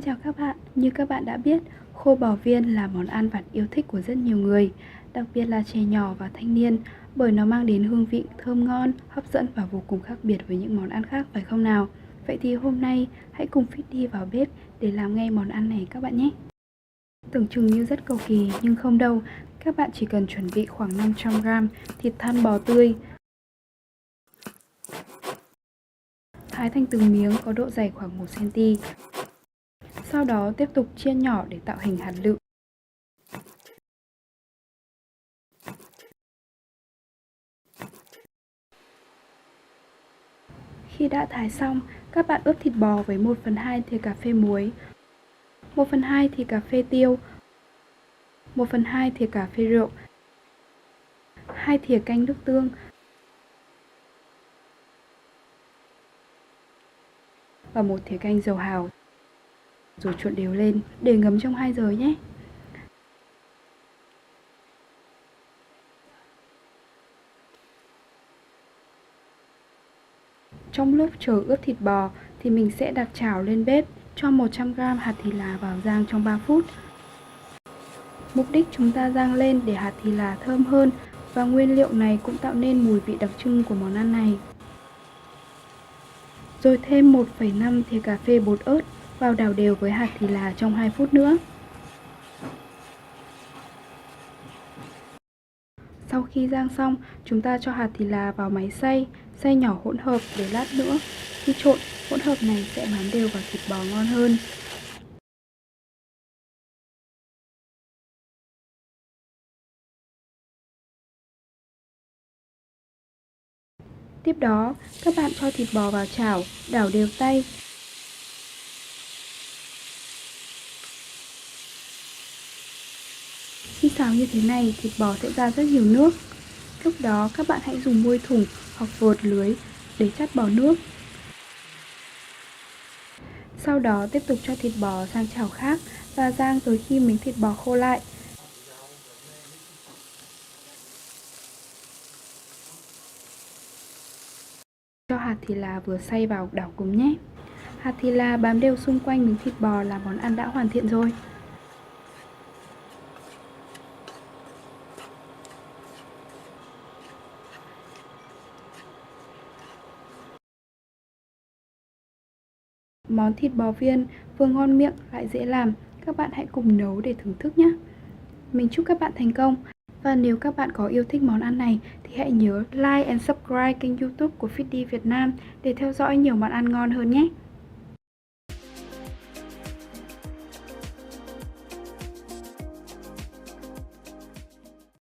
chào các bạn. Như các bạn đã biết, khô bò viên là món ăn vặt yêu thích của rất nhiều người, đặc biệt là trẻ nhỏ và thanh niên, bởi nó mang đến hương vị thơm ngon, hấp dẫn và vô cùng khác biệt với những món ăn khác, phải không nào? Vậy thì hôm nay hãy cùng Feedy vào bếp để làm ngay món ăn này các bạn nhé. Tưởng chừng như rất cầu kỳ nhưng không đâu. Các bạn chỉ cần chuẩn bị khoảng 500g thịt thăn bò tươi, thái thành từng miếng có độ dày khoảng 1cm. Sau đó tiếp tục chia nhỏ để tạo hình hạt lựu. Khi đã thái xong, các bạn ướp thịt bò với 1/2 thìa cà phê muối, 1/2 thìa cà phê tiêu, 1/2 thìa cà phê rượu, 2 thìa canh nước tương và 1 thìa canh dầu hào, rồi trộn đều lên để ngấm trong 2 giờ nhé. Trong lúc chờ ướp thịt bò thì mình sẽ đặt chảo lên bếp, cho 100g hạt thì là vào rang trong 3 phút. Mục đích chúng ta rang lên để hạt thì là thơm hơn và nguyên liệu này cũng tạo nên mùi vị đặc trưng của món ăn này. Rồi thêm 1,5 thìa cà phê bột ớt vào đảo đều với hạt thì là trong 2 phút nữa. Sau khi rang xong, chúng ta cho hạt thì là vào máy xay nhỏ hỗn hợp để lát nữa khi trộn, hỗn hợp này sẽ bám đều vào thịt bò ngon hơn. Tiếp đó, các bạn cho thịt bò vào chảo, đảo đều tay. Khi xào như thế này, thịt bò sẽ ra rất nhiều nước. Lúc đó các bạn hãy dùng muôi thủng hoặc vợt lưới để chắt bỏ nước. Sau đó tiếp tục cho thịt bò sang chảo khác và rang tới khi miếng thịt bò khô lại. Cho hạt thì là vừa xay vào đảo cùng nhé. Hạt thì là bám đều xung quanh miếng thịt bò là món ăn đã hoàn thiện rồi. Món thịt bò viên vừa ngon miệng lại dễ làm, các bạn hãy cùng nấu để thưởng thức nhé. Mình chúc các bạn thành công. Và nếu các bạn có yêu thích món ăn này thì hãy nhớ like and subscribe kênh YouTube của Feedy Việt Nam để theo dõi nhiều món ăn ngon hơn nhé.